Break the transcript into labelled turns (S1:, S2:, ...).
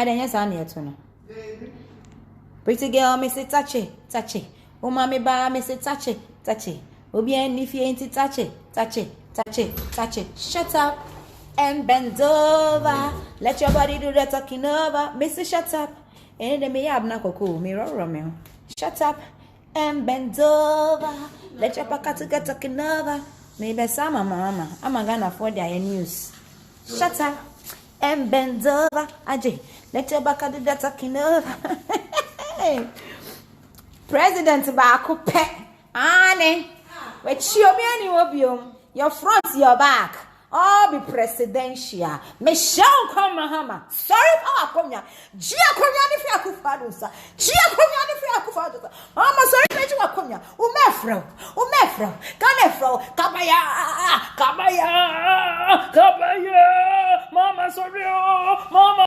S1: Adanya Sanya Tuno. Pretty girl, Miss Tachi. Oh, mammy, ba, Miss Tachi. Obien, if you ain't Tachi. Shut up and bend over. Let your body do the talking over. Missy, shut up. And then me have Nakoko, mirror Romeo. Shut up and bend over. Let your pocket get talking over. Maybe some mama. I'm gonna afford their news. Shut up and bend over. Ajay, let your back do the talking over. President Bakupe. Annie. But your front, your back, all be presidential. Michelle Mahama. Sorry, Akonya. Gia Konya if you akufadusa. Gia Konya if you akufadusa. Mama, sorry, Major Akonya. Umefro. Kanefro. Kabaya. Mama, sorry. Mama.